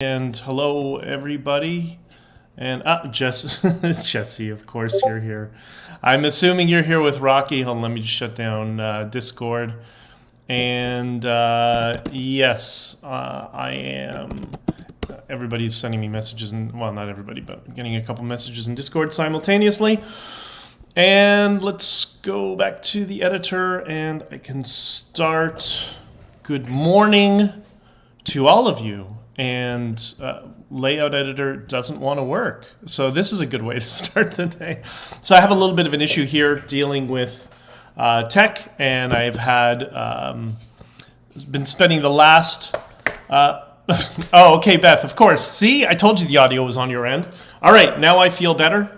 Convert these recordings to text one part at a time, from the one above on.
And hello, everybody. And Jesse, of course, you're here. I'm assuming you're here with Rocky. Hold on, let me just shut down Discord. And yes, I am. Everybody's sending me messages, well, not everybody, but I'm getting a couple messages in Discord simultaneously. And let's go back to the editor, and I can start. Good morning to all of you. And layout editor doesn't want to work. So this is a good way to start the day. So I have a little bit of an issue here dealing with tech, and I've had been spending the last. Oh, okay, Beth. Of course. See, I told you the audio was on your end. All right, now I feel better,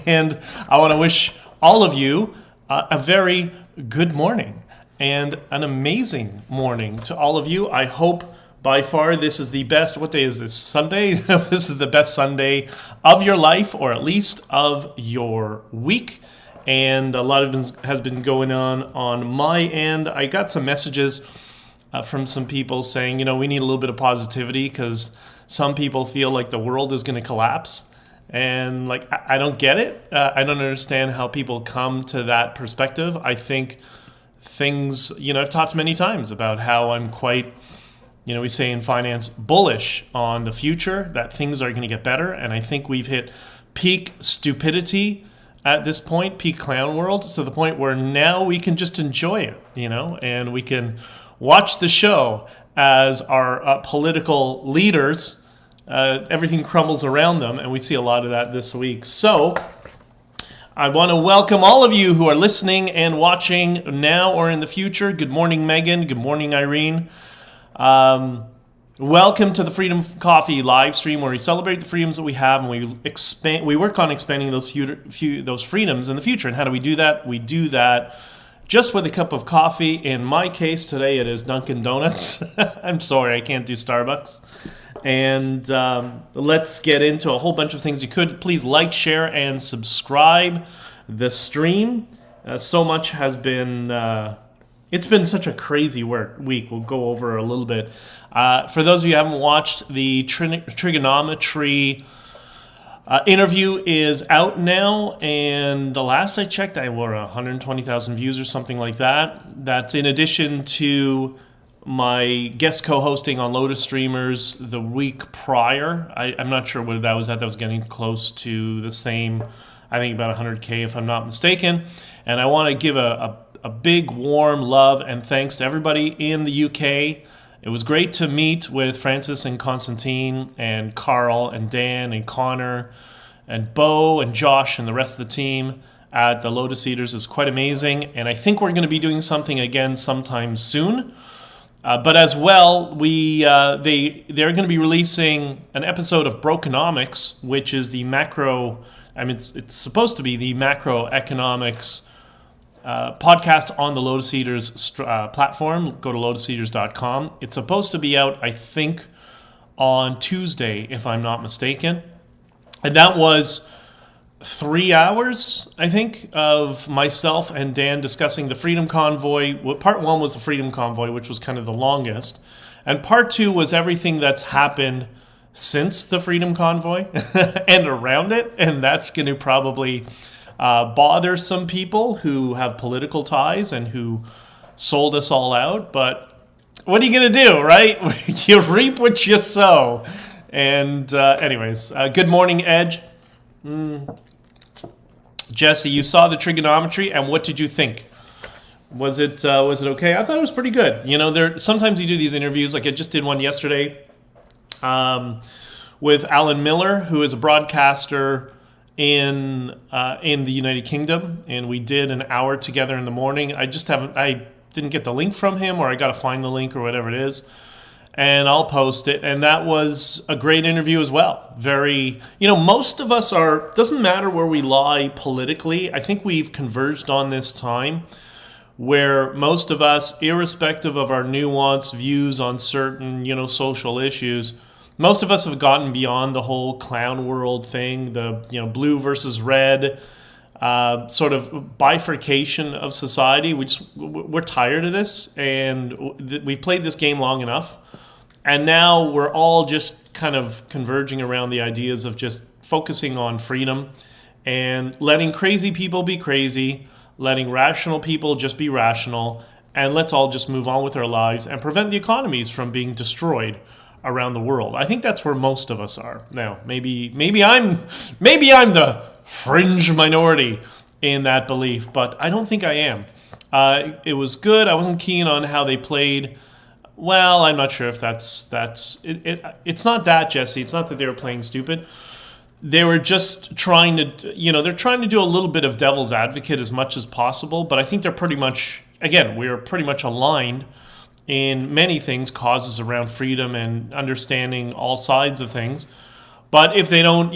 and I want to wish all of you a very good morning and an amazing morning to all of you. I hope. By far, this is the best. What day is this? Sunday? This is the best Sunday of your life, or at least of your week. And a lot of it has been going on my end. I got some messages from some people saying, we need a little bit of positivity because some people feel like the world is going to collapse. And I don't get it. I don't understand how people come to that perspective. I think things, I've talked many times about how I'm quite... we say in finance, bullish on the future, that things are going to get better. And I think we've hit peak stupidity at this point, peak clown world, to the point where now we can just enjoy it, and we can watch the show as our political leaders, everything crumbles around them. And we see a lot of that this week. So I want to welcome all of you who are listening and watching now or in the future. Good morning, Megan. Good morning, Irene. Welcome to the Freedom Coffee live stream, where we celebrate the freedoms that we have, and we work on expanding those freedoms in the future. And how do we do that? We do that just with a cup of coffee. In my case today, it is Dunkin' Donuts. I'm sorry, I can't do Starbucks. And let's get into a whole bunch of things. You could please like, share, and subscribe the stream. So much has been. It's been such a crazy week. We'll go over a little bit. For those of you who haven't watched, the trigonometry interview is out now. And the last I checked, I were 120,000 views or something like that. That's in addition to my guest co-hosting on Lotus Streamers the week prior. I'm not sure what that was at. That was getting close to the same, I think about 100K if I'm not mistaken. And I want to give a big, warm love and thanks to everybody in the UK. It was great to meet with Francis and Constantine and Carl and Dan and Connor and Bo and Josh and the rest of the team at the Lotus Eaters. It's quite amazing. And I think we're going to be doing something again sometime soon. But as well, they're going to be releasing an episode of Brokenomics, which is the macro... it's supposed to be the macroeconomics podcast on the Lotus Eaters platform. Go to lotuseaters.com. It's supposed to be out, I think, on Tuesday, if I'm not mistaken. And that was 3 hours, I think, of myself and Dan discussing the Freedom Convoy. Part one was the Freedom Convoy, which was kind of the longest. And part two was everything that's happened since the Freedom Convoy and around it. And that's going to probably... bother some people who have political ties and who sold us all out. But what are you going to do, right? You reap what you sow. And anyways, good morning, Edge. Jesse, you saw the trigonometry, and what did you think? Was it okay? I thought it was pretty good. Sometimes you do these interviews, like I just did one yesterday with Alan Miller, who is a broadcaster in the United Kingdom, and we did an hour together in the morning. I didn't get the link from him, or I got to find the link or whatever it is, and I'll post it. And that was a great interview as well. Very, most of us doesn't matter where we lie politically. I think we've converged on this time where most of us, irrespective of our nuanced views on certain, social issues, most of us have gotten beyond the whole clown world thing, the blue versus red sort of bifurcation of society. We're tired of this, and we've played this game long enough. And now we're all just kind of converging around the ideas of just focusing on freedom and letting crazy people be crazy, letting rational people just be rational, and let's all just move on with our lives and prevent the economies from being destroyed around the world. I think that's where most of us are. Now, maybe I'm the fringe minority in that belief, but I don't think I am. It was good. I wasn't keen on how they played. Well, I'm not sure if that's it. It's not that, Jesse. It's not that they were playing stupid. They were just trying to, they're trying to do a little bit of devil's advocate as much as possible. But I think they're pretty much, again, we're pretty much aligned in many things, causes around freedom and understanding all sides of things. But if they don't,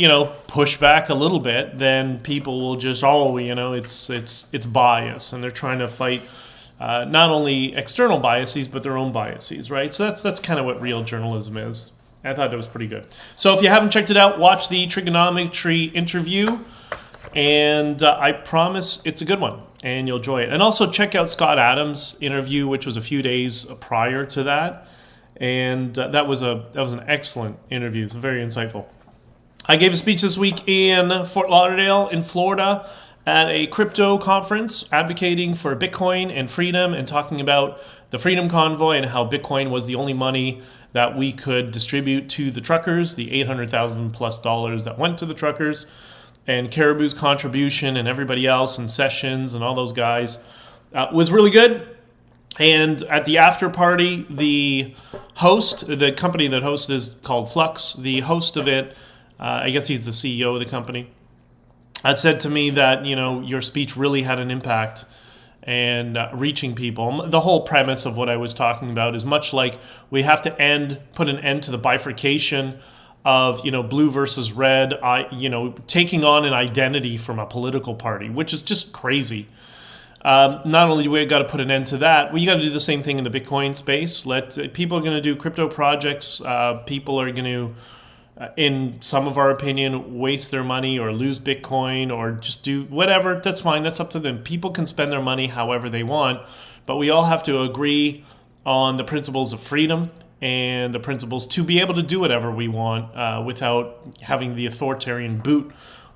push back a little bit, then people will just, it's bias, and they're trying to fight not only external biases but their own biases, right? So that's kind of what real journalism is. I thought that was pretty good. So if you haven't checked it out, watch the trigonometry interview, and I promise it's a good one, and you'll enjoy it. And also check out Scott Adams' interview, which was a few days prior to that, and that was an excellent interview. It's very insightful. I gave a speech this week in Fort Lauderdale in Florida at a crypto conference advocating for Bitcoin and freedom and talking about the Freedom Convoy and how Bitcoin was the only money that we could distribute to the truckers, the $800,000+ that went to the truckers, and Caribou's contribution and everybody else and Sessions and all those guys was really good. And at the after party, the host, the company that hosts is called Flux, the host of it, I guess he's the CEO of the company, had said to me that, your speech really had an impact and reaching people. The whole premise of what I was talking about is much like we have to put an end to the bifurcation of, blue versus red, taking on an identity from a political party, which is just crazy. Not only do we got to put an end to that, we got to do the same thing in the Bitcoin space. People are going to do crypto projects. People are going to, in some of our opinion, waste their money or lose Bitcoin or just do whatever. That's fine. That's up to them. People can spend their money however they want, but we all have to agree on the principles of freedom and the principles to be able to do whatever we want without having the authoritarian boot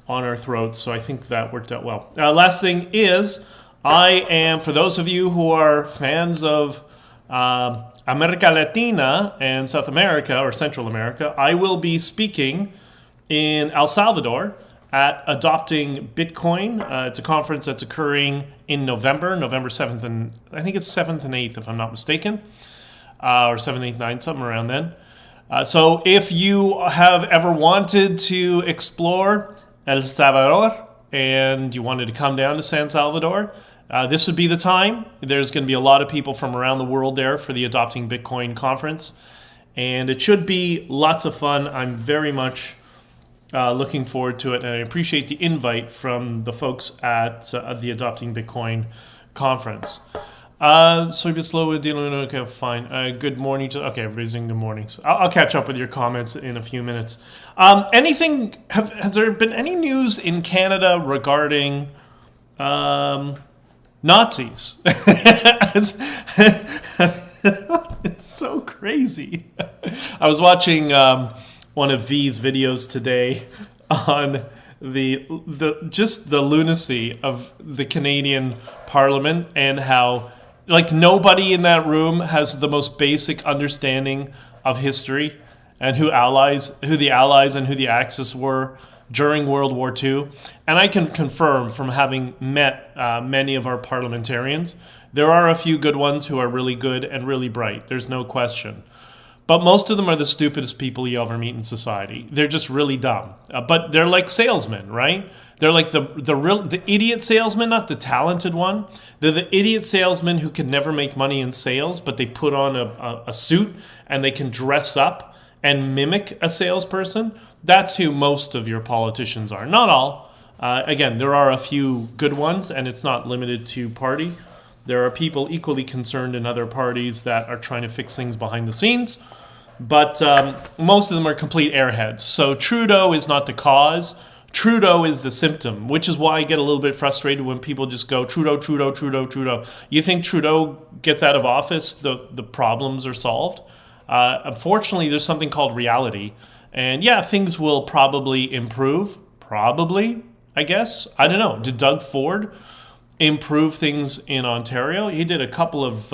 on our throats. So I think that worked out well. Last thing is, I am, for those of you who are fans of America Latina and South America or Central America, I will be speaking in El Salvador at Adopting Bitcoin. It's a conference that's occurring in November 7th and I think it's 7th and 8th if I'm not mistaken, or 7th, 8th, 9th, something around then. So if you have ever wanted to explore El Salvador and you wanted to come down to San Salvador, this would be the time. There's going to be a lot of people from around the world there for the Adopting Bitcoin conference, and it should be lots of fun. I'm very much looking forward to it, and I appreciate the invite from the folks at the Adopting Bitcoin conference. So a bit slow with dealing. Okay, fine. Good morning. Okay, everybody's saying good morning. So I'll catch up with your comments in a few minutes. Has there been any news in Canada regarding Nazis? It's so crazy. I was watching one of V's videos today on the lunacy of the Canadian Parliament and how nobody in that room has the most basic understanding of history and who the Allies and who the Axis were during World War II. And I can confirm from having met many of our parliamentarians, there are a few good ones who are really good and really bright. There's no question. But most of them are the stupidest people you ever meet in society. They're just really dumb. But they're like salesmen, right? They're like the idiot salesman, not the talented one. They're the idiot salesman who can never make money in sales, but they put on a suit and they can dress up and mimic a salesperson. That's who most of your politicians are. Not all. Again, there are a few good ones, and it's not limited to party. There are people equally concerned in other parties that are trying to fix things behind the scenes. But most of them are complete airheads. So Trudeau is not the cause. Trudeau is the symptom, which is why I get a little bit frustrated when people just go, Trudeau, Trudeau, Trudeau, Trudeau. You think Trudeau gets out of office, the problems are solved? Unfortunately, there's something called reality. And yeah, things will probably improve. Probably, I guess. I don't know. Did Doug Ford improve things in Ontario? He did a couple of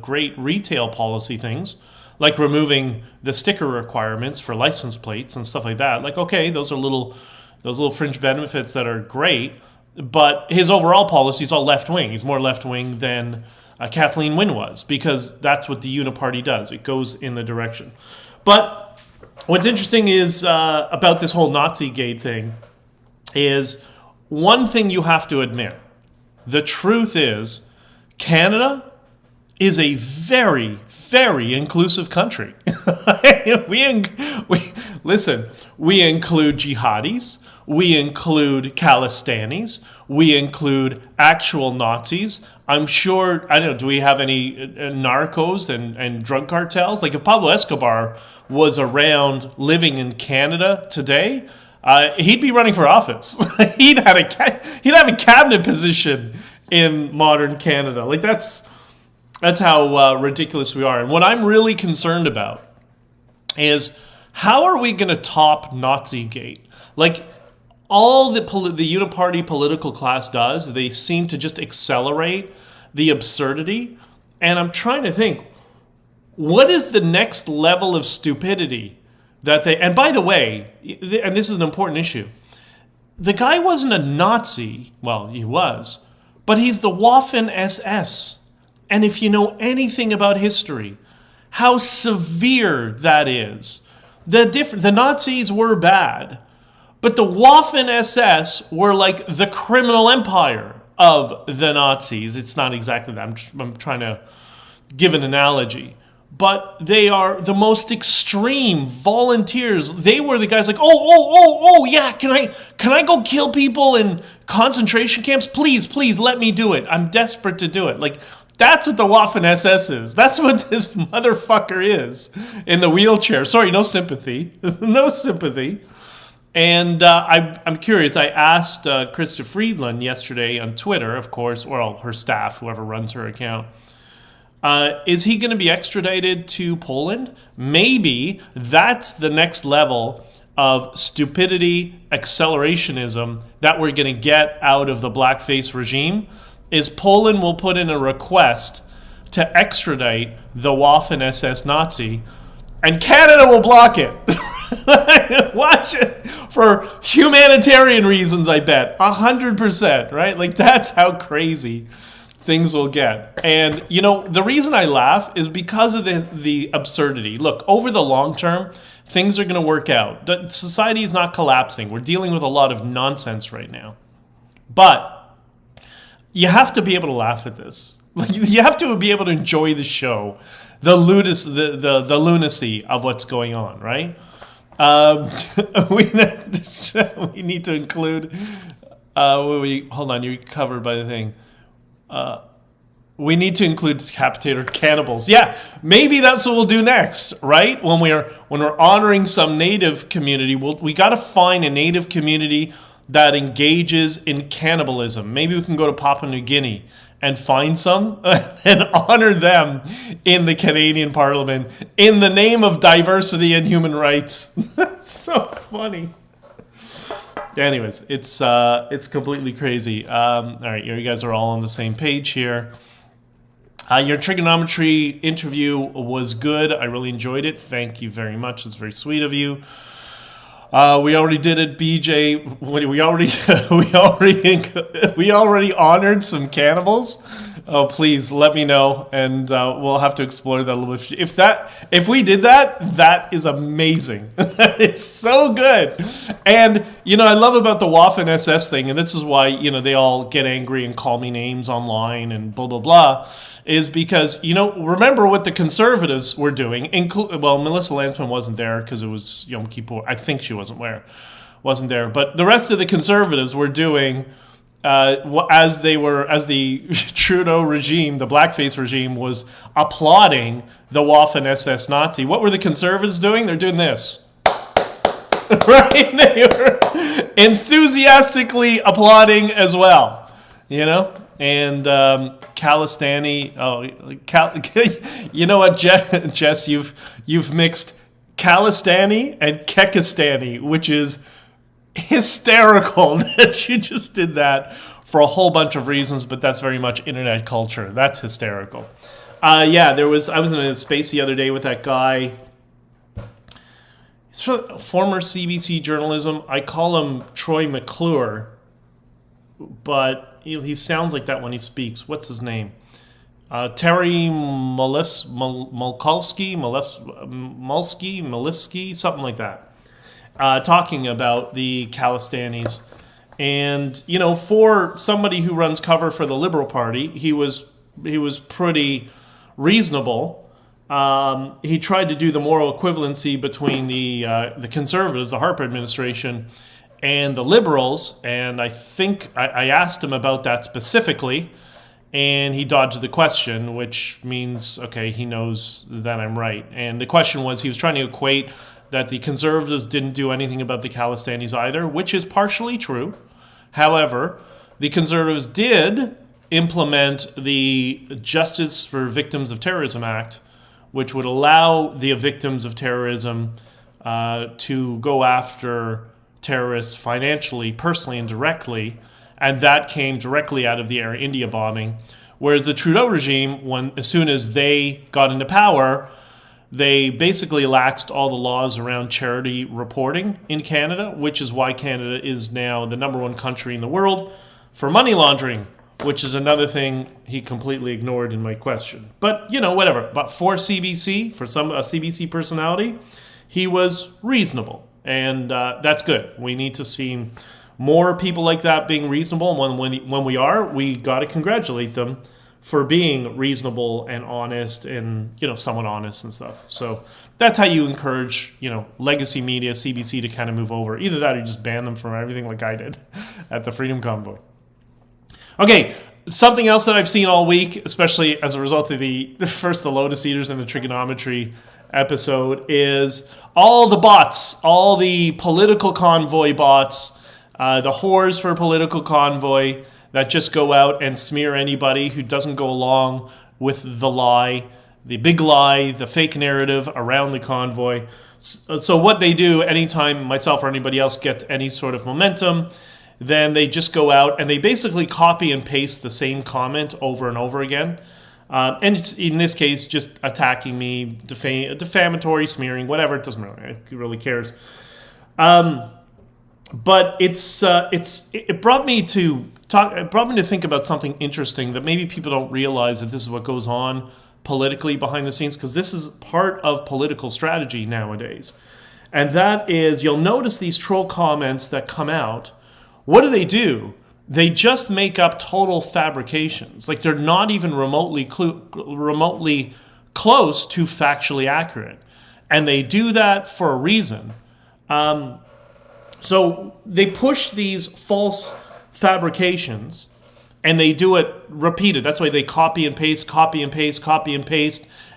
great retail policy things, like removing the sticker requirements for license plates and stuff like that. Like, okay, those little fringe benefits that are great, but his overall policy is all left wing. He's more left wing than Kathleen Wynne was, because that's what the Uniparty does. It goes in the direction. But what's interesting is about this whole Nazigate thing is one thing you have to admit. The truth is, Canada is a very, very inclusive country. we include jihadis, we include Khalistanis, we include actual Nazis. I'm sure, I don't know, do we have any narcos and drug cartels? Like if Pablo Escobar was around living in Canada today, he'd be running for office. he'd have a cabinet position in modern Canada. Like that's how ridiculous we are. And what I'm really concerned about is how are we going to top Nazigate? Like all the Uniparty political class does, they seem to just accelerate the absurdity. And I'm trying to think, what is the next level of stupidity that they... And by the way, and this is an important issue, the guy wasn't a Nazi. Well, he was. But he's the Waffen SS. And if you know anything about history, how severe that is. The Nazis were bad. But the Waffen SS were like the criminal empire of the Nazis. It's not exactly that. I'm trying to give an analogy. But they are the most extreme volunteers. They were the guys like, yeah, can I go kill people in concentration camps? Please let me do it. I'm desperate to do it. Like, that's what the Waffen SS is. That's what this motherfucker is in the wheelchair. Sorry, no sympathy. No sympathy. And I'm curious. I asked Krista Friedland yesterday on Twitter, of course, or her staff, whoever runs her account, is he going to be extradited to Poland? Maybe that's the next level of stupidity, accelerationism that we're going to get out of the blackface regime, is Poland will put in a request to extradite the Waffen SS Nazi, and Canada will block it. Watch it for humanitarian reasons, I bet. 100%, right? Like, that's how crazy things will get. And, the reason I laugh is because of the absurdity. Look, over the long term, things are going to work out. Society is not collapsing. We're dealing with a lot of nonsense right now. But you have to be able to laugh at this. You have to be able to enjoy the show, the lunacy of what's going on, right? We need to include... hold on, you're covered by the thing. We need to include decapitated cannibals. Yeah, maybe that's what we'll do next, right? When we're honoring some native community, we got to find a native community that engages in cannibalism. Maybe we can go to Papua New Guinea and find some and honor them in the Canadian Parliament in the name of diversity and human rights. That's so funny. Anyways, it's completely crazy. All right, you guys are all on the same page here. Your trigonometry interview was good. I really enjoyed it. Thank you very much. It's very sweet of you. We already did it, BJ. We already honored some cannibals. Oh, please let me know, and we'll have to explore that a little bit. If we did that, that is amazing. That is so good. And I love about the Waffen SS thing, and this is why they all get angry and call me names online and blah blah blah, is because remember what the conservatives were doing. Melissa Landsman wasn't there because it was Yom Kippur. I think she wasn't there, but the rest of the conservatives were doing. As the Trudeau regime, the blackface regime, was applauding the Waffen SS Nazi. What were the conservatives doing? They're doing this. Right? They were enthusiastically applauding as well. and Kalistani. You know what, Jess? You've mixed Kalistani and Kekistani, which is hysterical that you just did that for a whole bunch of reasons, but that's very much internet culture. That's hysterical. I was in a space the other day with that guy. He's from former CBC journalism. I call him Troy McClure, but he sounds like that when he speaks. What's his name? Terry Malifsky, something like that. Talking about the Khalistanis. And, for somebody who runs cover for the Liberal Party, he was pretty reasonable. He tried to do the moral equivalency between the Conservatives, the Harper administration, and the Liberals. And I think I asked him about that specifically, and he dodged the question, which means, okay, he knows that I'm right. And the question was, he was trying to equate that the Conservatives didn't do anything about the Khalistanis either, which is partially true. However, the Conservatives did implement the Justice for Victims of Terrorism Act, which would allow the victims of terrorism to go after terrorists financially, personally, and directly. And that came directly out of the Air India bombing. Whereas the Trudeau regime, as soon as they got into power, they basically laxed all the laws around charity reporting in Canada, which is why Canada is now the number one country in the world for money laundering, which is another thing he completely ignored in my question. But, whatever. But for CBC, for a CBC personality, he was reasonable. And that's good. We need to see more people like that being reasonable. And when we are, we got to congratulate them for being reasonable and honest and, somewhat honest and stuff. So that's how you encourage, legacy media, CBC, to kind of move over. Either that or you just ban them from everything like I did at the Freedom Convoy. Okay, something else that I've seen all week, especially as a result of the Lotus Eaters and the trigonometry episode, is all the bots, all the political convoy bots, the whores for political convoy that just go out and smear anybody who doesn't go along with the lie, the big lie, the fake narrative around the convoy. So what they do anytime myself or anybody else gets any sort of momentum, then they just go out and they basically copy and paste the same comment over and over again. And it's, in this case, just attacking me, defamatory, smearing, whatever. It doesn't really cares. But it brought me to think about something interesting that maybe people don't realize, that this is what goes on politically behind the scenes, because this is part of political strategy nowadays. And that is, you'll notice these troll comments that come out. What do? They just make up total fabrications. Like, they're not even remotely close to factually accurate. And they do that for a reason. So they push these false fabrications, and they do it repeated. That's why they copy and paste,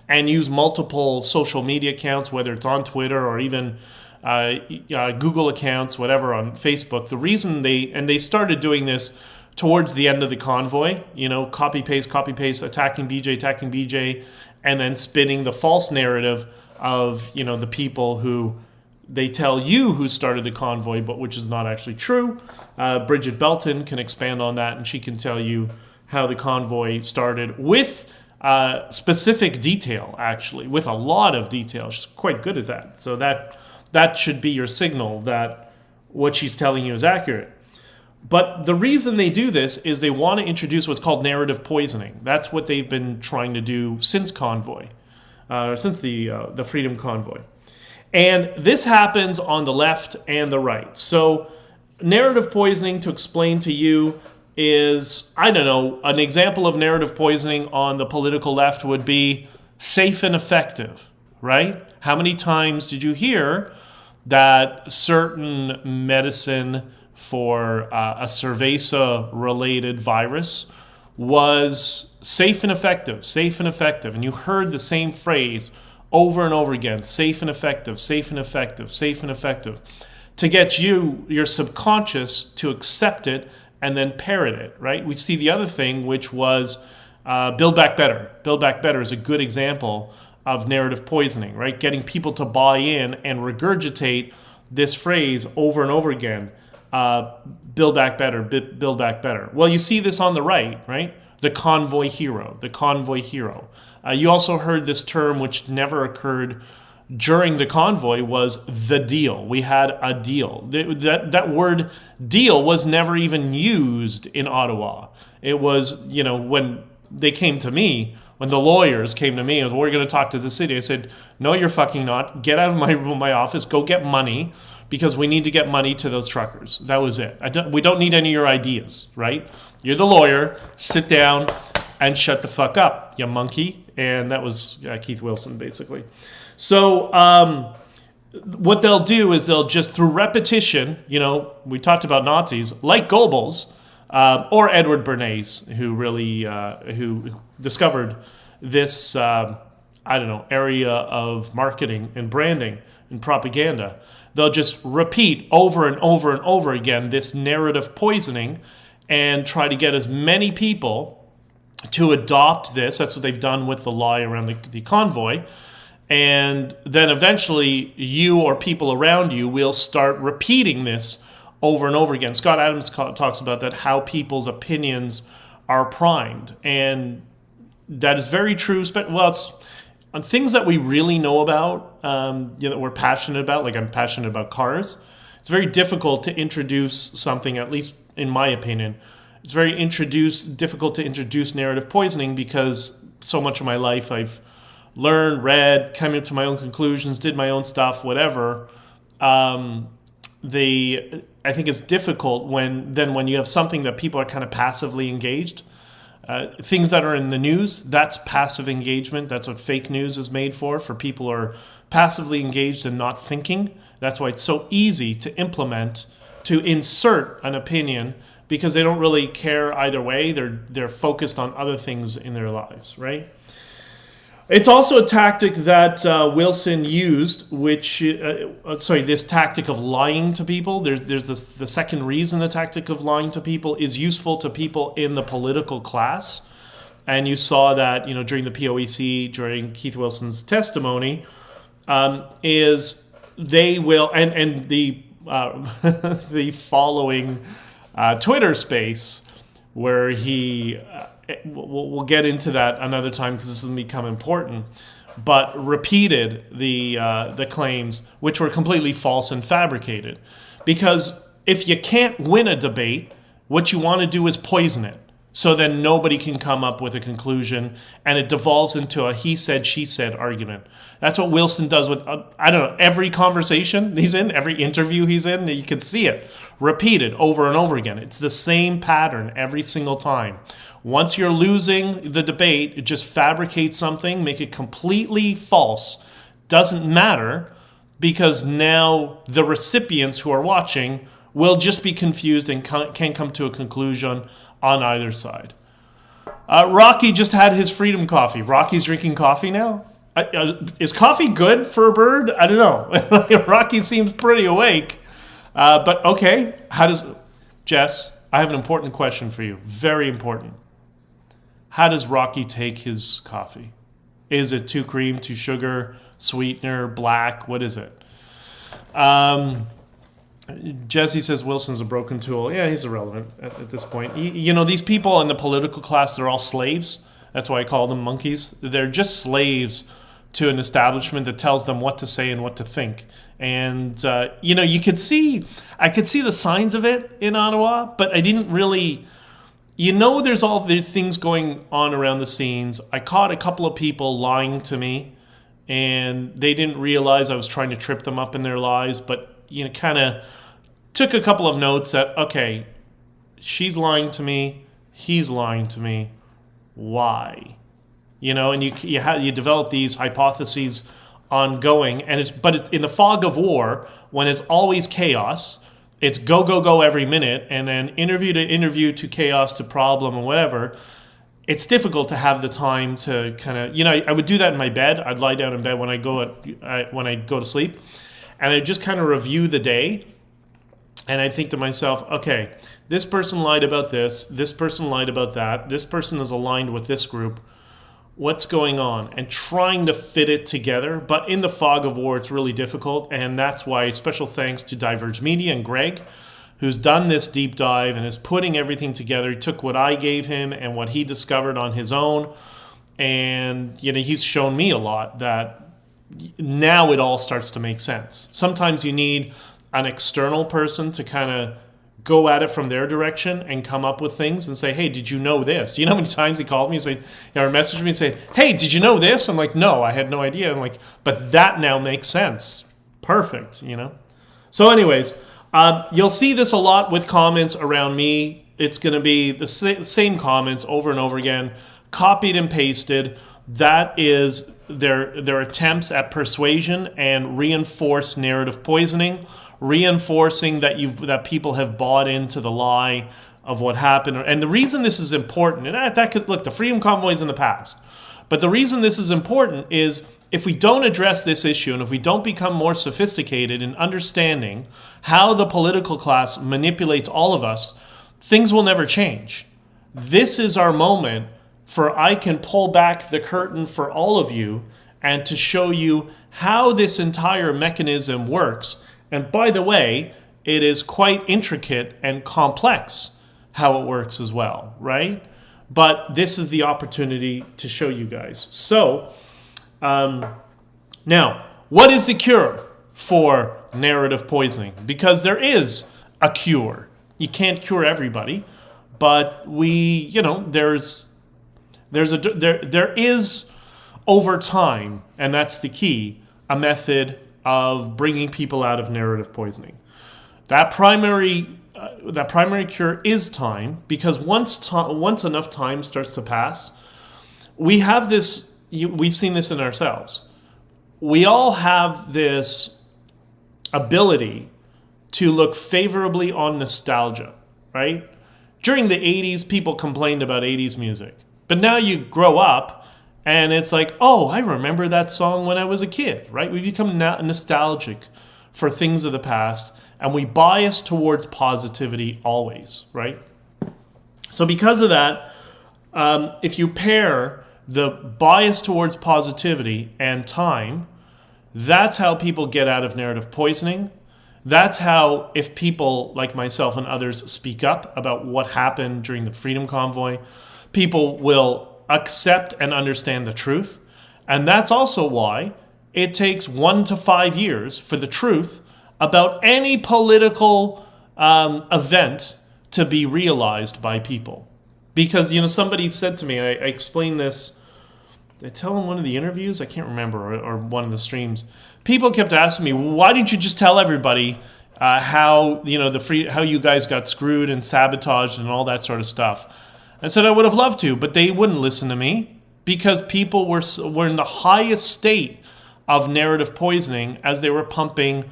and use multiple social media accounts, whether it's on Twitter or even Google accounts, whatever, on Facebook. The reason they started doing this towards the end of the convoy, copy paste, attacking BJ, and then spinning the false narrative of, the people who they tell you who started the convoy, but which is not actually true. Bridget Belton can expand on that, and she can tell you how the convoy started with specific detail, actually, with a lot of detail. She's quite good at that. So that should be your signal that what she's telling you is accurate. But the reason they do this is they want to introduce what's called narrative poisoning. That's what they've been trying to do since convoy, since the Freedom Convoy. And this happens on the left and the right. So narrative poisoning, to explain to you, is, an example of narrative poisoning on the political left would be safe and effective, right? How many times did you hear that certain medicine for a cerveza-related virus was safe and effective, and you heard the same phrase over and over again, safe and effective, to get your subconscious to accept it and then parrot it, right? We see the other thing, which was Build Back Better. Build Back Better is a good example of narrative poisoning, right? Getting people to buy in and regurgitate this phrase over and over again. Build back better, build back better. Well, you see this on the right? The convoy hero, the convoy hero. You also heard this term, which never occurred during the convoy, was the deal. We had a deal. That word deal was never even used in Ottawa. It was, when they came to me, when the lawyers came to me, and we're going to talk to the city, I said, no, you're fucking not. Get out of my office. Go get money, because we need to get money to those truckers. That was it. We don't need any of your ideas, right? You're the lawyer. Sit down and shut the fuck up, you monkey. And that was Keith Wilson, basically. So what they'll do is they'll just, through repetition, we talked about Nazis, like Goebbels, or Edward Bernays, who really who discovered this area of marketing and branding and propaganda. They'll just repeat over and over and over again this narrative poisoning and try to get as many people to adopt this. That's what they've done with the lie around the convoy. And then eventually you or people around you will start repeating this over and over again. Scott Adams talks about that, how people's opinions are primed. And that is very true. It's on things that we really know about, that we're passionate about, like I'm passionate about cars. It's very difficult to introduce something, at least in my opinion. It's very difficult to introduce narrative poisoning, because so much of my life I've learned, read, came up to my own conclusions, did my own stuff, whatever. I think it's difficult when you have something that people are kind of passively engaged. Things that are in the news, that's passive engagement. That's what fake news is made for people who are passively engaged and not thinking. That's why it's so easy to insert an opinion, because they don't really care either way. They're focused on other things in their lives, right? It's also a tactic that Wilson used, this tactic of lying to people. There's the second reason the tactic of lying to people is useful to people in the political class. And you saw that, during the POEC, during Keith Wilson's testimony, is they will, and the the following Twitter space where he... We'll get into that another time, because this has become important, but repeated the claims, which were completely false and fabricated. Because if you can't win a debate, what you want to do is poison it, so then nobody can come up with a conclusion, and it devolves into a he said, she said argument. That's what Wilson does with, every conversation he's in, every interview he's in. You can see it repeated over and over again. It's the same pattern every single time. Once you're losing the debate, just fabricate something, make it completely false. Doesn't matter, because now the recipients who are watching will just be confused and can't come to a conclusion on either side. Rocky just had his freedom coffee. Rocky's drinking coffee now? Is coffee good for a bird? I don't know. Rocky seems pretty awake. But okay, Jess, I have an important question for you. Very important. How does Rocky take his coffee? Is it 2 cream, 2 sugar, sweetener, black? What is it? Jesse says Wilson's a broken tool. Yeah, he's irrelevant at this point. These people in the political class, they're all slaves. That's why I call them monkeys. They're just slaves to an establishment that tells them what to say and what to think. And, I could see the signs of it in Ottawa, but I didn't really... there's all the things going on around the scenes. I caught a couple of people lying to me, and they didn't realize I was trying to trip them up in their lies, but, kind of took a couple of notes that, okay, she's lying to me, he's lying to me, why? And you develop these hypotheses ongoing, and it's in the fog of war, when it's always chaos. It's go, go, go every minute, and then interview to interview to chaos to problem and whatever. It's difficult to have the time to kind of, I would do that in my bed. I'd lie down in bed when I go to sleep, and I'd just kind of review the day And I'd think to myself, okay, this person lied about this person lied about that, this person is aligned with this group. What's going on? And trying to fit it together. But in the fog of war, it's really difficult. And that's why special thanks to Diverge Media and Greg, who's done this deep dive and is putting everything together. He took what I gave him and what he discovered on his own. And, he's shown me a lot that now it all starts to make sense. Sometimes you need an external person to kind of go at it from their direction and come up with things and say, hey, did you know this? Do you know how many times he called me and say, or messaged me and say, hey, did you know this? I'm like, no, I had no idea. I'm like, but that now makes sense. Perfect, So anyways, you'll see this a lot with comments around me. It's going to be the same comments over and over again, copied and pasted. That is their attempts at persuasion and reinforced narrative poisoning, reinforcing that people have bought into the lie of what happened. And the reason this is important, and that could look, the Freedom Convoy is in the past, but the reason this is important is if we don't address this issue and if we don't become more sophisticated in understanding how the political class manipulates all of us, things will never change. This is our moment for I can pull back the curtain for all of you and to show you how this entire mechanism works. And by the way, it is quite intricate and complex how it works as well, right? But this is the opportunity to show you guys. So, now, what is the cure for narrative poisoning? Because there is a cure. You can't cure everybody, but there is over time, and that's the key, a method of bringing people out of narrative poisoning. That primary cure is time, because once enough time starts to pass, we have this. We've seen this in ourselves. We all have this ability to look favorably on nostalgia, right? During the 80s, people complained about 80s music, but now you grow up. And it's like, oh, I remember that song when I was a kid, right? We become nostalgic for things of the past, and we bias towards positivity always, right? So because of that, if you pair the bias towards positivity and time, that's how people get out of narrative poisoning. That's how, if people like myself and others speak up about what happened during the Freedom Convoy, people will accept and understand the truth. And that's also why it takes 1 to 5 years for the truth about any political event to be realized by people. Because, somebody said to me, I explained this, did I tell in one of the interviews? I can't remember, or one of the streams. People kept asking me, why didn't you just tell everybody how you guys got screwed and sabotaged and all that sort of stuff? I said I would have loved to, but they wouldn't listen to me because people were in the highest state of narrative poisoning as they were pumping,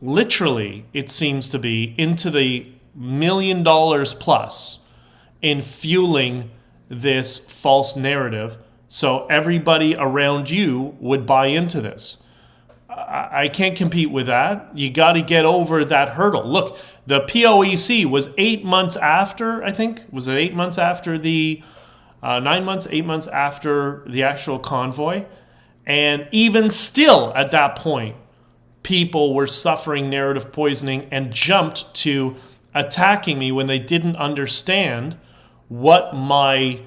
literally, it seems to be, into the $1 million plus in fueling this false narrative so everybody around you would buy into this. I can't compete with that. You got to get over that hurdle. Look, the POEC was 8 months after, I think. Was it 8 months after the 9 months, 8 months after the actual convoy? And even still at that point, people were suffering narrative poisoning and jumped to attacking me when they didn't understand what my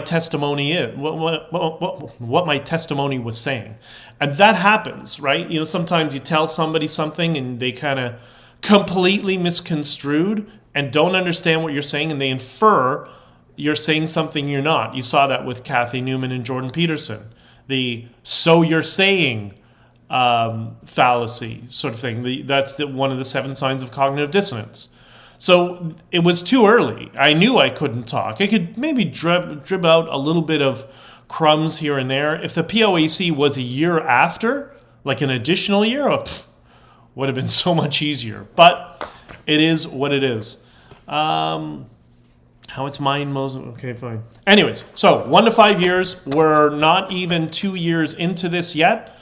testimony is, what my testimony was saying. And that happens, right? Sometimes you tell somebody something and they kind of completely misconstrued and don't understand what you're saying, and they infer you're saying something you're not. You saw that with Kathy Newman and Jordan Peterson. The "so you're saying" fallacy sort of thing. That's one of the 7 signs of cognitive dissonance. So it was too early. I knew I couldn't talk. I could maybe drib out a little bit of crumbs here and there. If the POAC was a year after, like an additional year, would have been so much easier. But it is what it is. How it's mine, Moses. Okay, fine. Anyways, so 1 to 5 years. We're not even 2 years into this yet.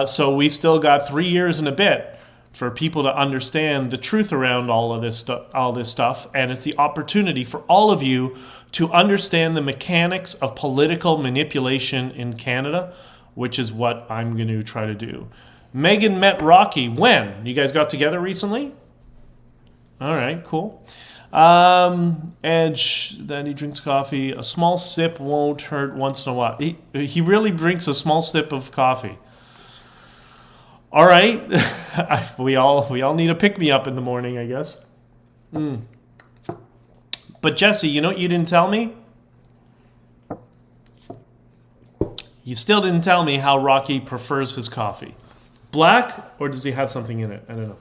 So we've still got 3 years and a bit for people to understand the truth around all this stuff, and it's the opportunity for all of you to understand the mechanics of political manipulation in Canada, which is what I'm going to try to do. Megan met Rocky when? You guys got together recently? All right, cool. Edge, then he drinks coffee. A small sip won't hurt once in a while. He really drinks a small sip of coffee. All right. we all need a pick-me-up in the morning, I guess. But Jesse, you know what you didn't tell me? You still didn't tell me how Rocky prefers his coffee. Black, or does he have something in it? I don't know.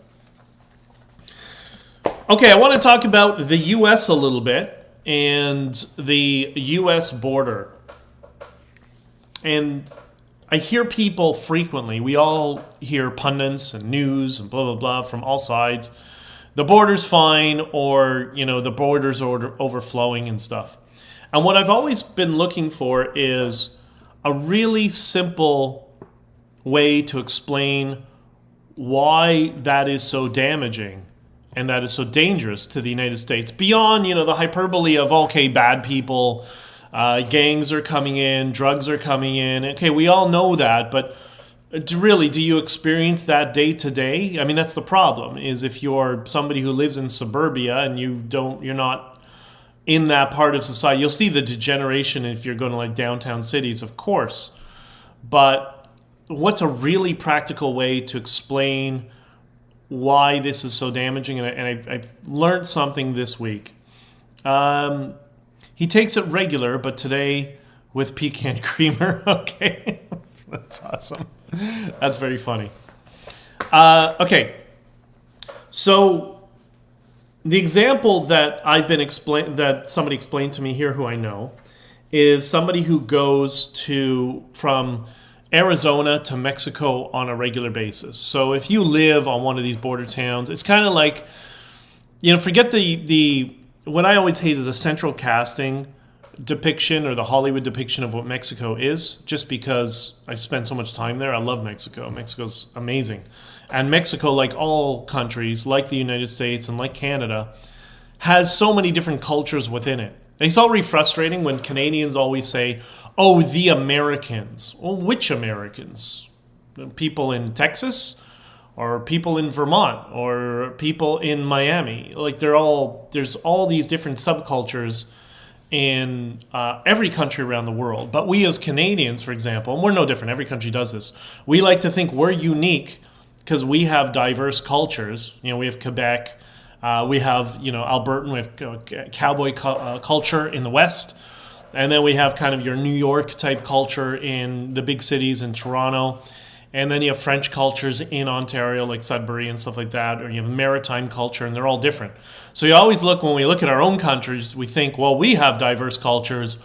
Okay, I want to talk about the U.S. a little bit and the U.S. border. And I hear people frequently, we all hear pundits and news and blah, blah, blah from all sides. The border's fine, or, the border's overflowing and stuff. And what I've always been looking for is a really simple way to explain why that is so damaging and that is so dangerous to the United States. Beyond, the hyperbole of, okay, bad people, gangs are coming in, drugs are coming in. Okay, we all know that, but really, do you experience that day to day? I mean, that's the problem, is if you're somebody who lives in suburbia and you're not in that part of society, you'll see the degeneration if you're going to like downtown cities, of course. But what's a really practical way to explain why this is so damaging? And I've learned something this week. He takes it regular, but today with pecan creamer. Okay, that's awesome. That's very funny. Okay, so the example that that somebody explained to me here, who I know, is somebody who goes from Arizona to Mexico on a regular basis. So if you live on one of these border towns, it's kind of like, forget what I always hate is the central casting depiction or the Hollywood depiction of what Mexico is, just because I've spent so much time there. I love Mexico. Mexico's amazing. And Mexico, like all countries, like the United States and like Canada, has so many different cultures within it. It's already frustrating when Canadians always say, oh, the Americans. Well, which Americans? People in Texas? Or people in Vermont? Or people in Miami? Like there's all these different subcultures in every country around the world. But we as Canadians, for example, and we're no different, every country does this, we like to think we're unique because we have diverse cultures. We have Quebec, we have, Albertan, we have cowboy culture in the West. And then we have kind of your New York type culture in the big cities in Toronto. And then you have French cultures in Ontario, like Sudbury and stuff like that. Or you have maritime culture, and they're all different. So you always when we look at our own countries, we think, well, we have diverse cultures,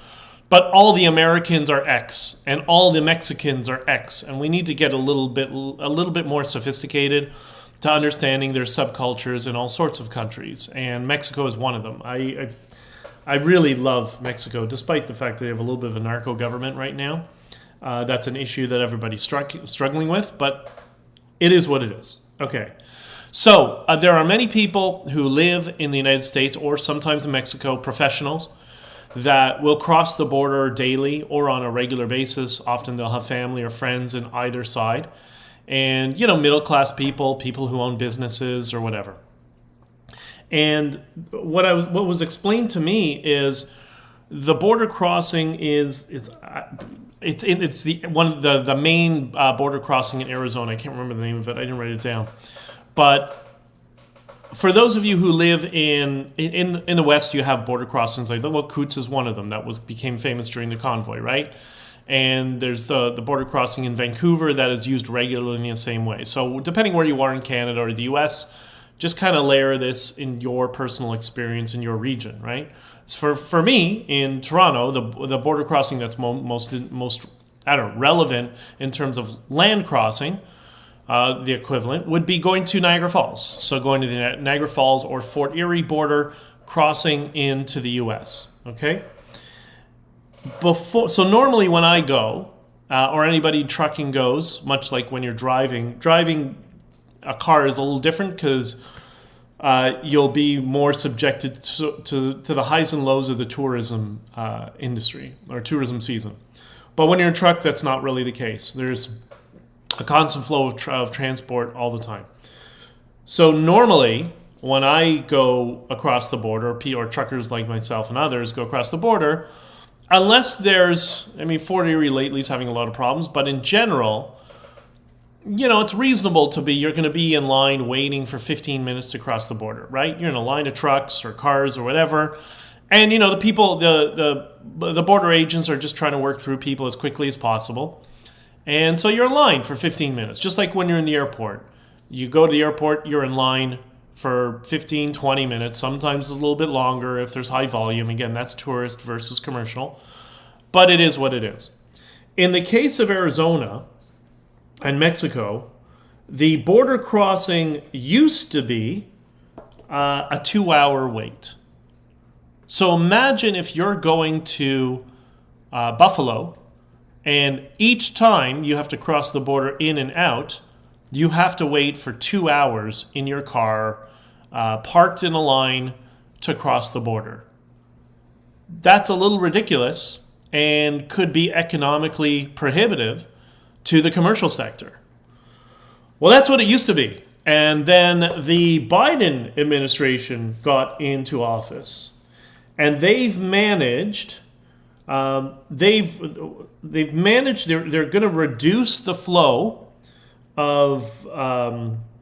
but all the Americans are X, and all the Mexicans are X. And we need to get a little bit more sophisticated to understanding their subcultures in all sorts of countries. And Mexico is one of them. I really love Mexico, despite the fact that they have a little bit of a narco government right now. That's an issue that everybody's struggling with, but it is what it is. Okay. So there are many people who live in the United States or sometimes in Mexico, professionals, that will cross the border daily or on a regular basis. Often they'll have family or friends in either side. And, middle-class people who own businesses or whatever. And what was explained to me is the border crossing is the main border crossing in Arizona. I can't remember the name of it. I didn't write it down. But for those of you who live in the West, you have border crossings like Coots is one of them that became famous during the convoy, right? And there's the border crossing in Vancouver that is used regularly in the same way. So depending where you are in Canada or the US, just kind of layer this in your personal experience in your region, right? So for me in Toronto, the border crossing that's most relevant in terms of land crossing, the equivalent would be going to Niagara Falls. So going to the Niagara Falls or Fort Erie border, crossing into the US. Okay. So normally when I go, or anybody trucking goes, much like when you're driving a car is a little different because you'll be more subjected to the highs and lows of the tourism industry or tourism season. But when you're in a truck, that's not really the case. There's a constant flow of transport all the time. So normally, when I go across the border, or truckers like myself and others go across the border, unless there's, Fort Erie lately is having a lot of problems, but in general, it's reasonable you're going to be in line waiting for 15 minutes to cross the border, right? You're in a line of trucks or cars or whatever. And, the people, the border agents are just trying to work through people as quickly as possible. And so you're in line for 15 minutes, just like when you're in the airport. You go to the airport, you're in line for 15, 20 minutes, sometimes a little bit longer if there's high volume. Again, that's tourist versus commercial. But it is what it is. In the case of Arizona and Mexico, the border crossing used to be a 2-hour wait. So imagine if you're going to Buffalo, and each time you have to cross the border in and out, you have to wait for 2 hours in your car, parked in a line to cross the border. That's a little ridiculous and could be economically prohibitive to the commercial sector. Well, that's what it used to be. And then the Biden administration got into office. And they've managed, they're going to reduce the flow of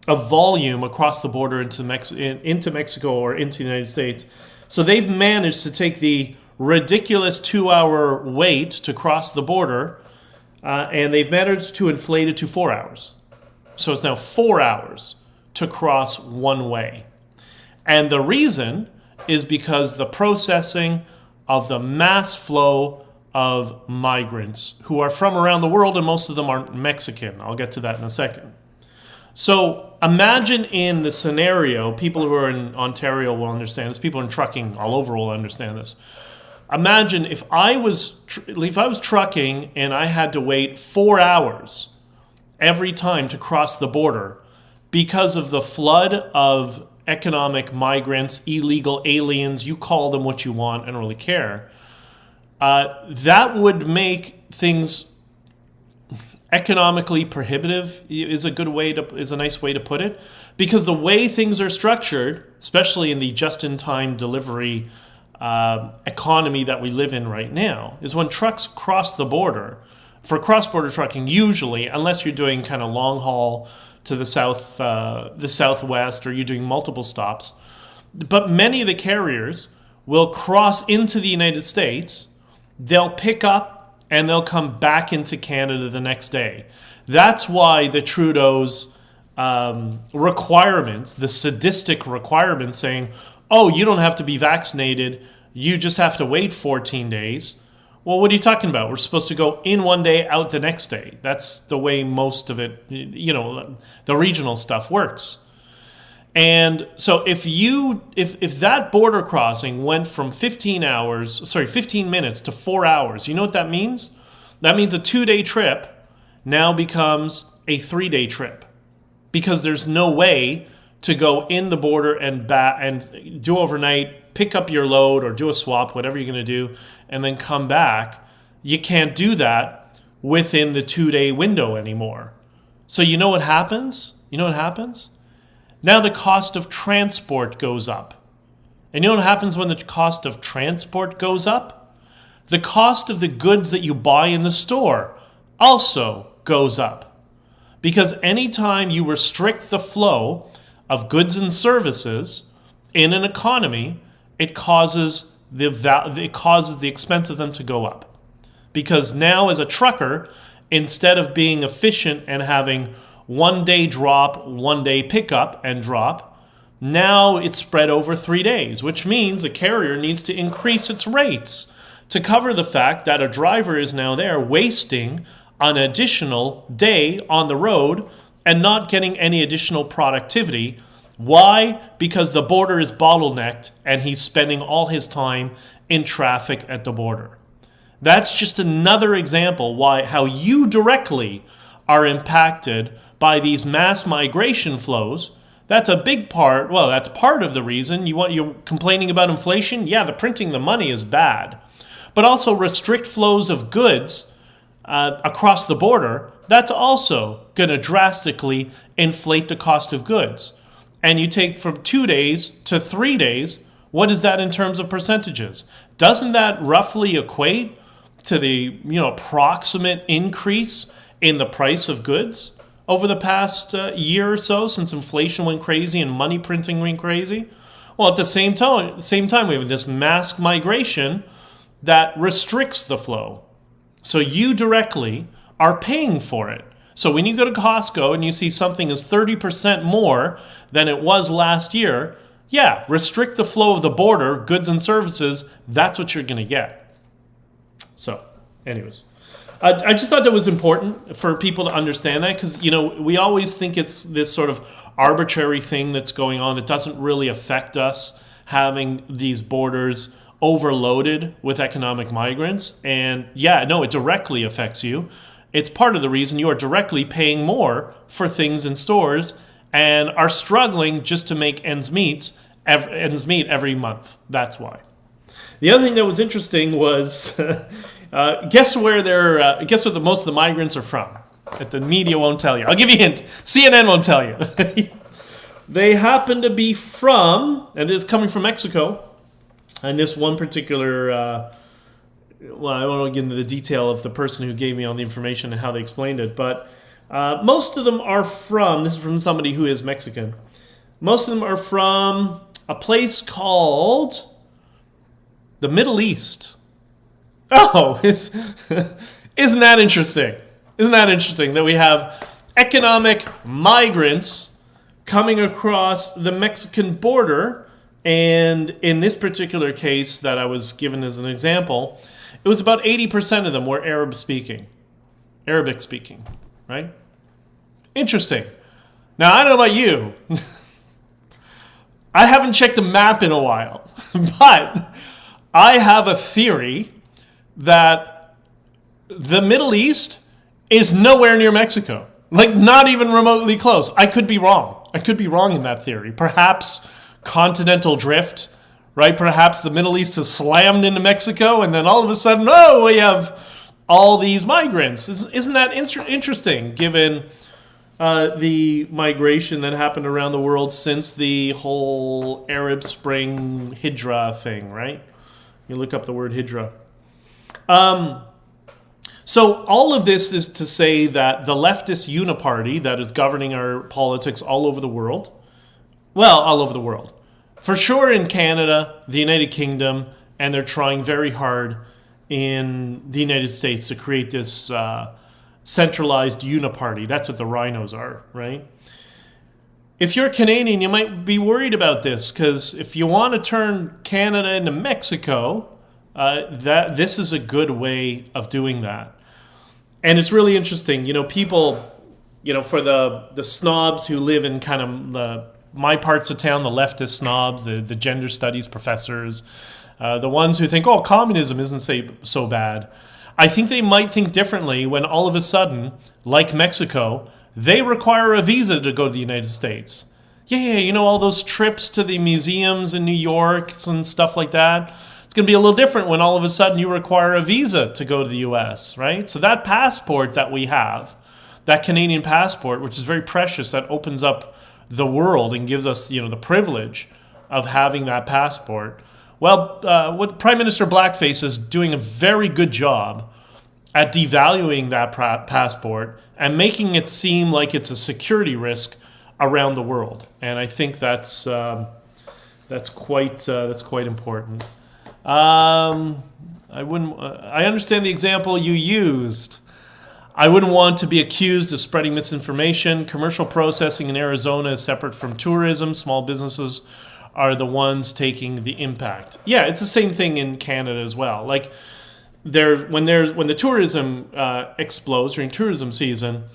volume across the border into Mexico or into the United States. So they've managed to take the ridiculous 2-hour wait to cross the border, and they've managed to inflate it to 4 hours. So it's now 4 hours to cross one way. And the reason is because the processing of the mass flow of migrants who are from around the world, and most of them aren't Mexican. I'll get to that in a second. So imagine in the scenario, people who are in Ontario will understand this, people in trucking all over will understand this. Imagine if I was trucking and I had to wait 4 hours every time to cross the border because of the flood of economic migrants, illegal aliens, you call them what you want, I don't really care. That would make things economically prohibitive is a nice way to put it, because the way things are structured, especially in the just-in-time delivery economy that we live in right now, is when trucks cross the border, for cross-border trucking usually, unless you're doing kind of long haul to the southwest, or you're doing multiple stops. But many of the carriers will cross into the United States, they'll pick up, and they'll come back into Canada the next day. That's why the Trudeau's requirements, the sadistic requirements saying, oh, you don't have to be vaccinated, you just have to wait 14 days. Well, what are you talking about? We're supposed to go in one day, out the next day. That's the way most of it, the regional stuff works. And so if that border crossing went from 15 minutes to 4 hours, you know what that means? That means a 2-day trip now becomes a 3-day trip, because there's no way to go in the border and do overnight, pick up your load or do a swap, whatever you're going to do, and then come back. You can't do that within the 2-day window anymore. So you know what happens? Now the cost of transport goes up. And you know what happens when the cost of transport goes up? The cost of the goods that you buy in the store also goes up. Because anytime you restrict the flow of goods and services in an economy, it causes the expense of them to go up. Because now as a trucker, instead of being efficient and having 1 day drop, 1 day pickup and drop, now it's spread over 3 days, which means a carrier needs to increase its rates to cover the fact that a driver is now there wasting an additional day on the road and not getting any additional productivity. Why? Because the border is bottlenecked and he's spending all his time in traffic at the border. That's just another example how you directly are impacted by these mass migration flows. That's a big part. Well, that's part of the reason you're complaining about inflation. Yeah, the printing the money is bad, but also restrict flows of goods across the border. That's also going to drastically inflate the cost of goods. And you take from 2 days to 3 days. What is that in terms of percentages? Doesn't that roughly equate to the approximate increase in the price of goods over the past year or so, since inflation went crazy and money printing went crazy? Well, at the same time, we have this mass migration that restricts the flow. So you directly are paying for it. So when you go to Costco and you see something is 30% more than it was last year, yeah, restrict the flow of the border, goods and services, that's what you're going to get. So, anyways, I just thought that was important for people to understand that, because, we always think it's this sort of arbitrary thing that's going on. It doesn't really affect us having these borders overloaded with economic migrants. And yeah, no, it directly affects you. It's part of the reason you are directly paying more for things in stores and are struggling just to make ends meet every month. That's why. The other thing that was interesting was, guess what most of the migrants are from? That the media won't tell you. I'll give you a hint. CNN won't tell you. They happen to be from, and it's coming from Mexico. And this one particular, well, I won't get into the detail of the person who gave me all the information and how they explained it, but most of them are from, this is from somebody who is Mexican, most of them are from a place called the Middle East. Oh, isn't that interesting? Isn't that interesting that we have economic migrants coming across the Mexican border? And in this particular case that I was given as an example, it was about 80% of them were Arabic speaking, right? Interesting. Now, I don't know about you. I haven't checked the map in a while, but I have a theory that the Middle East is nowhere near Mexico. Like, not even remotely close. I could be wrong. In that theory. Perhaps continental drift, right? Perhaps the Middle East has slammed into Mexico, and then all of a sudden, we have all these migrants. Isn't that interesting, given the migration that happened around the world since the whole Arab Spring Hijra thing, right? You look up the word Hijra. So all of this is to say that the leftist uniparty that is governing our politics all over the world, for sure in Canada, the United Kingdom, and they're trying very hard in the United States to create this centralized uniparty. That's what the rhinos are, right? If you're Canadian, you might be worried about this, because if you want to turn Canada into Mexico, this is a good way of doing that. And it's really interesting, people, for the snobs who live in kind of my parts of town, the leftist snobs, the gender studies professors, the ones who think, communism isn't so bad. I think they might think differently when all of a sudden, like Mexico, they require a visa to go to the United States. Yeah, all those trips to the museums in New York and stuff like that. It's going to be a little different when all of a sudden you require a visa to go to the U.S., right? So that passport that we have, that Canadian passport, which is very precious, that opens up the world and gives us, the privilege of having that passport. Well, what Prime Minister Blackface is doing a very good job at devaluing that passport and making it seem like it's a security risk around the world. And I think that's quite important. I understand the example you used. I wouldn't want to be accused of spreading misinformation. Commercial processing in Arizona is separate from tourism. Small businesses are the ones taking the impact. Yeah, it's the same thing in Canada as well. Like, when the tourism explodes during tourism season,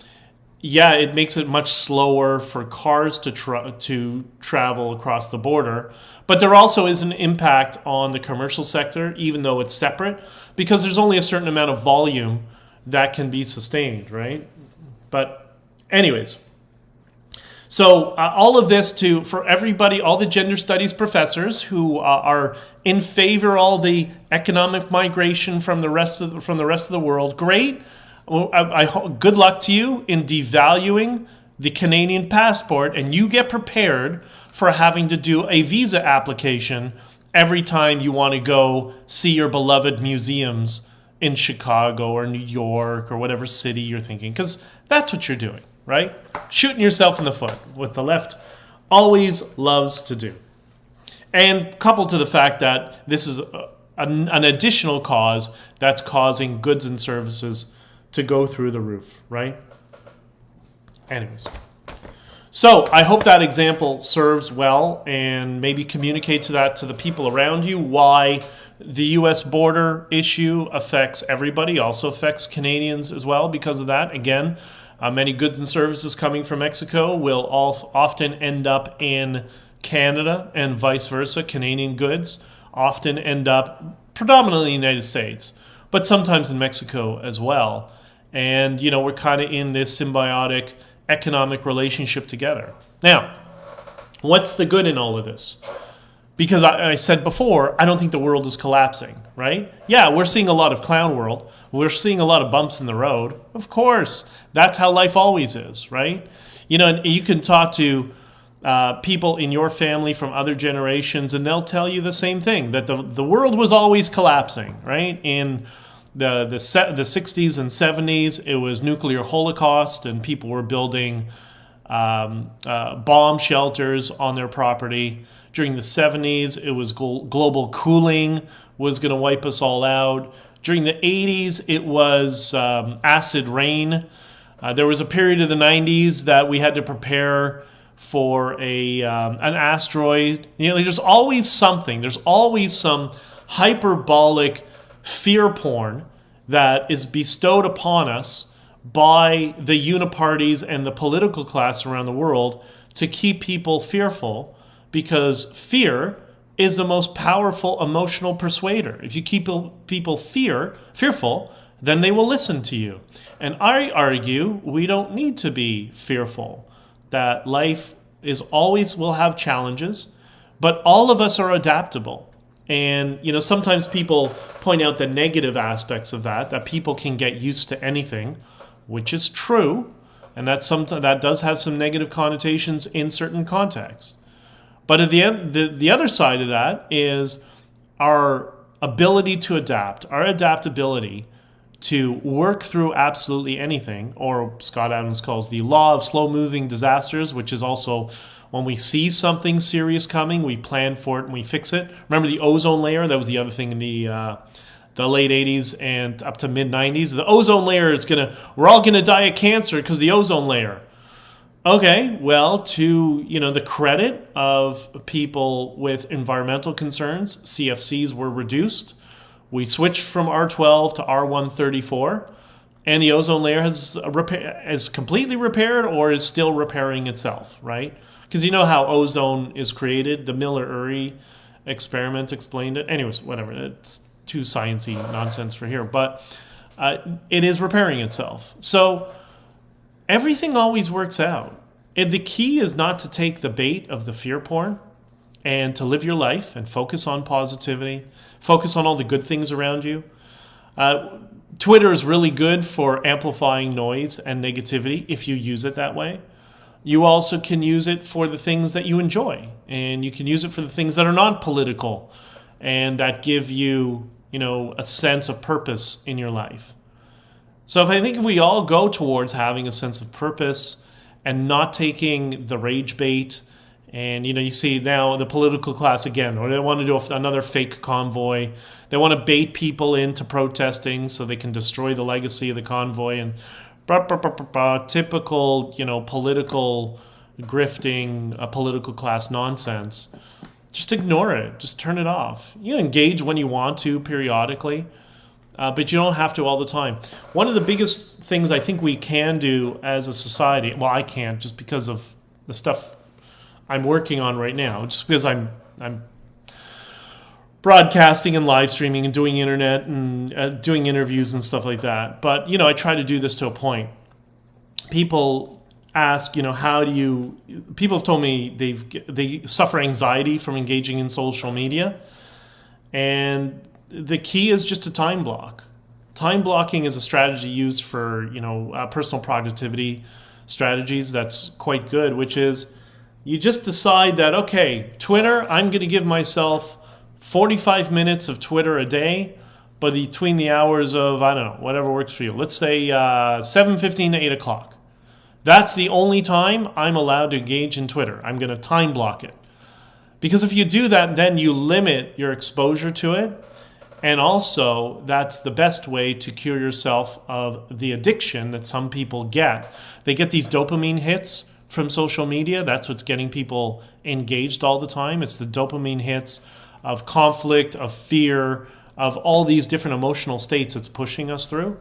yeah, it makes it much slower for cars to travel across the border. But there also is an impact on the commercial sector, even though it's separate, because there's only a certain amount of volume that can be sustained, right? But anyways, So all of this for everybody, all the gender studies professors who are in favor of all the economic migration from the rest of the world, great. Well, good luck to you in devaluing the Canadian passport, and you get prepared for having to do a visa application every time you want to go see your beloved museums in Chicago or New York or whatever city you're thinking, because that's what you're doing, right? Shooting yourself in the foot, what the left always loves to do. And coupled to the fact that this is an additional cause that's causing goods and services to go through the roof, right? Anyways. So I hope that example serves well, and maybe communicate to the people around you why the U.S. border issue affects everybody, also affects Canadians as well because of that. Again, many goods and services coming from Mexico will often end up in Canada, and vice versa. Canadian goods often end up predominantly in the United States, but sometimes in Mexico as well. And, we're kind of in this symbiotic economic relationship together. Now, what's the good in all of this? Because I said before, I don't think the world is collapsing, right? Yeah, we're seeing a lot of clown world. We're seeing a lot of bumps in the road. Of course, that's how life always is, right? And you can talk to people in your family from other generations, and they'll tell you the same thing, that the world was always collapsing, right? In the 60s and 70s, it was nuclear holocaust, and people were building bomb shelters on their property. During the 70s, it was global cooling was going to wipe us all out. During the 80s, it was acid rain. There was a period of the 90s that we had to prepare for an asteroid. There's always something. There's always some hyperbolic fear porn that is bestowed upon us by the uniparties and the political class around the world to keep people fearful, because fear is the most powerful emotional persuader. If you keep people fearful, then they will listen to you. And I argue we don't need to be fearful, that life will have challenges, but all of us are adaptable. And, sometimes people point out the negative aspects of that people can get used to anything, which is true. And that does have some negative connotations in certain contexts. But at the end, the other side of that is our ability to adapt, our adaptability to work through absolutely anything, or Scott Adams calls the law of slow-moving disasters, which is also when we see something serious coming, we plan for it and we fix it. Remember the ozone layer? That was the other thing in the late 80s and up to mid-90s. The ozone layer we're all going to die of cancer because the ozone layer. Okay, well, to the credit of people with environmental concerns, CFCs were reduced. We switched from R12 to R134, and the ozone layer is completely repaired or is still repairing itself, right? Because you know how ozone is created. The Miller-Urey experiment explained it. Anyways, whatever. It's too sciencey nonsense for here, but it is repairing itself. So everything always works out. And the key is not to take the bait of the fear porn and to live your life and focus on positivity, focus on all the good things around you. Twitter is really good for amplifying noise and negativity if you use it that way. You also can use it for the things that you enjoy, and you can use it for the things that are not political and that give you, a sense of purpose in your life. So if we all go towards having a sense of purpose and not taking the rage bait, and you see now the political class again, or they want to do another fake convoy. They want to bait people into protesting so they can destroy the legacy of the convoy, and typical, political grifting, political class nonsense. Just ignore it. Just turn it off. Engage when you want to periodically, but you don't have to all the time. One of the biggest things I think we can do as a society, well, I can't just because of the stuff I'm working on right now, just because I'm broadcasting and live streaming and doing internet and doing interviews and stuff like that. But, I try to do this to a point. People ask, how do you? People have told me they suffer anxiety from engaging in social media, and the key is just a time block. Time blocking is a strategy used for personal productivity strategies that's quite good, which is you just decide that, okay, Twitter, I'm going to give myself 45 minutes of Twitter a day, but between the hours of, I don't know, whatever works for you. Let's say 7:15 to 8 o'clock. That's the only time I'm allowed to engage in Twitter. I'm going to time block it. Because if you do that, then you limit your exposure to it. And also, that's the best way to cure yourself of the addiction that some people get. They get these dopamine hits from social media. That's what's getting people engaged all the time. It's the dopamine hits of conflict, of fear, of all these different emotional states it's pushing us through.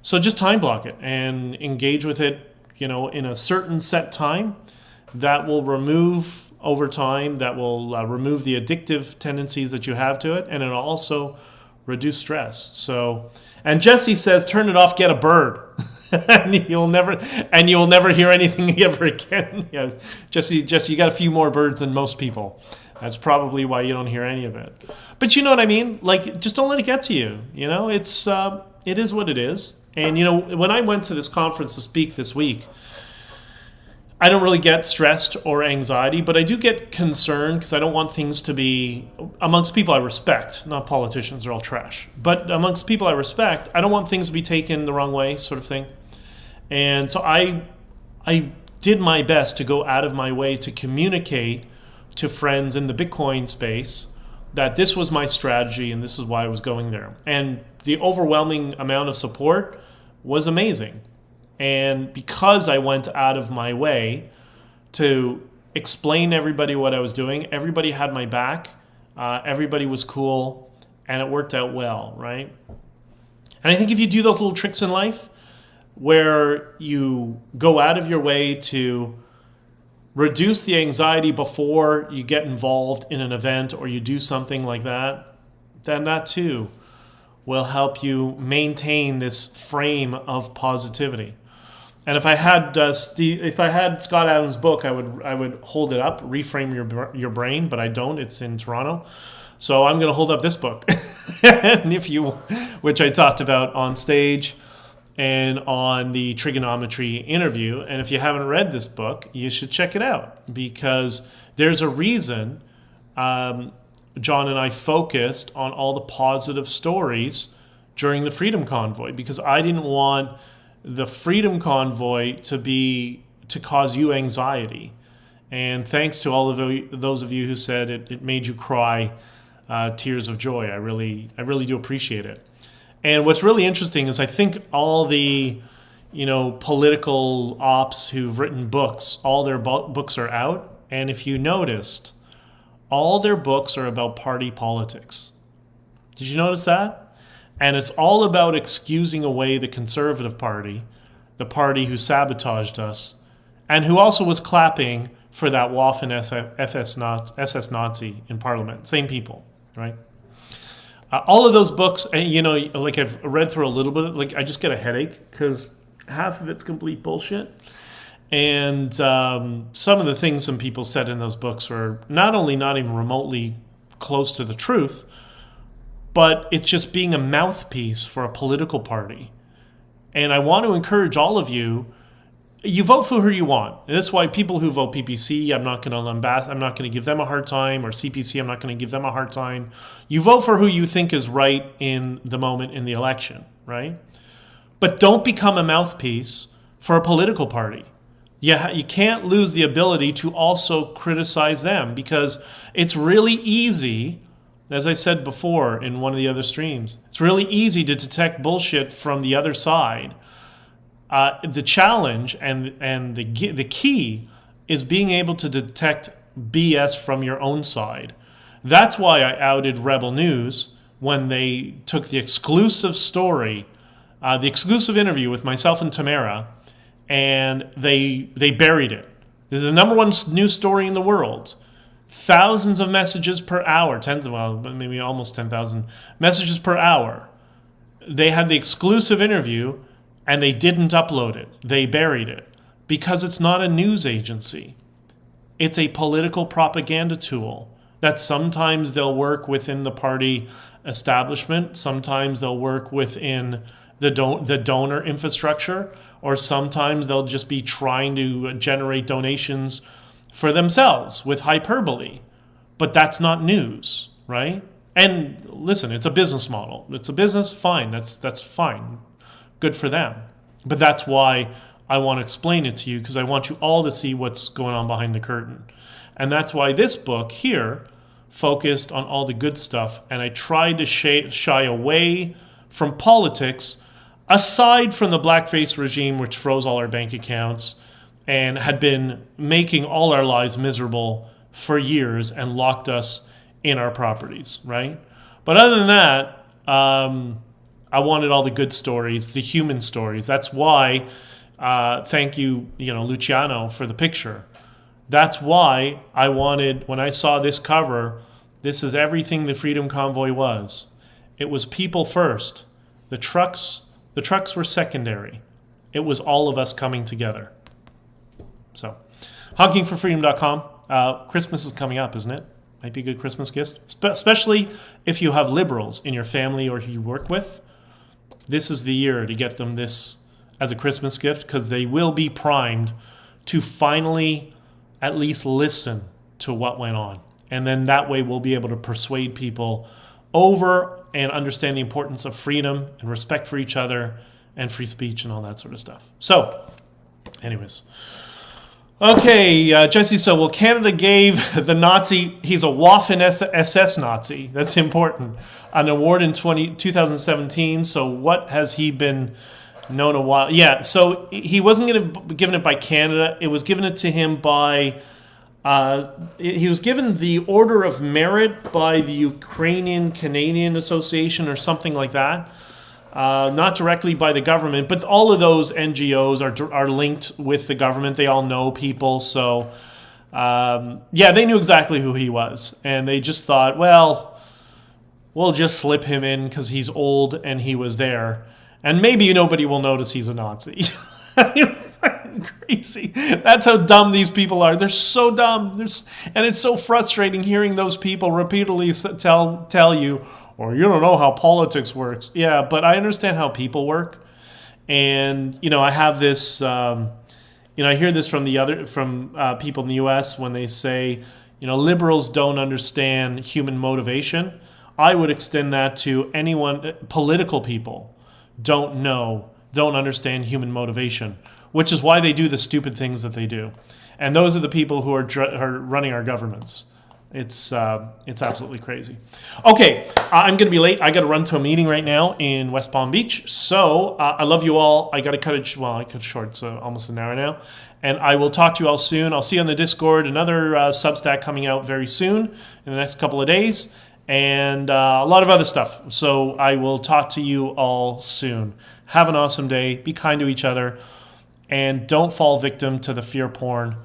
So just time block it and engage with it, in a certain set time. That will remove over time, that will remove the addictive tendencies that you have to it, and it'll also reduce stress. So, and Jesse says, turn it off, get a bird. and you'll never hear anything ever again. Yeah, Jesse, you got a few more birds than most people. That's probably why you don't hear any of it. But you know what I mean? Like, just don't let it get to you. It is what it is. And when I went to this conference to speak this week, I don't really get stressed or anxiety, but I do get concerned because I don't want things to be, amongst people I respect, not politicians, they're all trash, but amongst people I respect, I don't want things to be taken the wrong way, sort of thing. And so I did my best to go out of my way to communicate to friends in the Bitcoin space that this was my strategy and this is why I was going there. And the overwhelming amount of support was amazing. And because I went out of my way to explain to everybody what I was doing, everybody had my back, everybody was cool, and it worked out well, right? And I think if you do those little tricks in life where you go out of your way to reduce the anxiety before you get involved in an event or you do something like that, then that too will help you maintain this frame of positivity. And if I had Scott Adams' book, I would hold it up, Reframe Your Brain, but I don't. It's in Toronto, so I'm going to hold up this book, and which I talked about on stage and on the trigonometry interview. And if you haven't read this book, you should check it out because there's a reason John and I focused on all the positive stories during the Freedom Convoy, because I didn't want the Freedom Convoy to cause you anxiety. And thanks to all of those of you who said it made you cry tears of joy. I really do appreciate it. And what's really interesting is I think all the political ops who've written books, all their books are out. And if you noticed, all their books are about party politics. Did you notice that? And it's all about excusing away the Conservative Party, the party who sabotaged us, and who also was clapping for that Waffen SS Nazi in Parliament. Same people, right? All of those books, like I've read through a little bit, like I just get a headache because half of it's complete bullshit. And some of the things some people said in those books were not only not even remotely close to the truth, but it's just being a mouthpiece for a political party. And I want to encourage all of you vote for who you want. And that's why people who vote PPC, I'm not going to give them a hard time, or CPC, I'm not going to give them a hard time. You vote for who you think is right in the moment in the election, right? But don't become a mouthpiece for a political party. You can't lose the ability to also criticize them, because it's really easy, as I said before in one of the other streams, it's really easy to detect bullshit from the other side. The challenge and the key is being able to detect BS from your own side. That's why I outed Rebel News when they took the exclusive story, the exclusive interview with myself and Tamara, and they buried it. They're the number one news story in the world. Thousands of messages per hour, maybe almost 10,000 messages per hour. They had the exclusive interview and they didn't upload it. They buried it because it's not a news agency. It's a political propaganda tool that sometimes they'll work within the party establishment, sometimes they'll work within the donor infrastructure, or sometimes they'll just be trying to generate donations for themselves with hyperbole. But that's not news, right? And listen, it's a business model. It's a business, fine. That's fine. Good for them. But that's why I want to explain it to you, because I want you all to see what's going on behind the curtain. And that's why this book here focused on all the good stuff, and I tried to shy away from politics, aside from the blackface regime, which froze all our bank accounts and had been making all our lives miserable for years and locked us in our properties, right? But other than that, I wanted all the good stories, the human stories. That's why, thank you, Luciano, for the picture. That's why I wanted, when I saw this cover, this is everything the Freedom Convoy was. It was people first. The trucks were secondary. It was all of us coming together. So, honkingforfreedom.com. Christmas is coming up, isn't it? Might be a good Christmas gift, especially if you have liberals in your family or who you work with. This is the year to get them this as a Christmas gift, because they will be primed to finally at least listen to what went on. And then that way we'll be able to persuade people over and understand the importance of freedom and respect for each other and free speech and all that sort of stuff. So, anyways. Okay, Jesse, so Canada gave the Nazi, he's a Waffen SS Nazi, that's important, an award in 2017. So what has he been known a while? Yeah, so he wasn't going to given it by Canada. It was given it to him by, he was given the Order of Merit by the Ukrainian-Canadian Association or something like that. Not directly by the government, but all of those NGOs are linked with the government. They all know people. So, they knew exactly who he was. And they just thought, well, we'll just slip him in because he's old and he was there. And maybe nobody will notice he's a Nazi. You're fucking crazy. That's how dumb these people are. They're so dumb. And it's so frustrating hearing those people repeatedly tell you, or you don't know how politics works. Yeah, but I understand how people work. And, I have this, I hear this from people in the U.S. when they say, liberals don't understand human motivation. I would extend that to anyone, political people don't understand human motivation, which is why they do the stupid things that they do. And those are the people who are running our governments. It's absolutely crazy. Okay, I'm going to be late. I got to run to a meeting right now in West Palm Beach. So I love you all. I got to cut it short. It's almost an hour now. And I will talk to you all soon. I'll see you on the Discord. Another Substack coming out very soon in the next couple of days. And a lot of other stuff. So I will talk to you all soon. Have an awesome day. Be kind to each other. And don't fall victim to the fear porn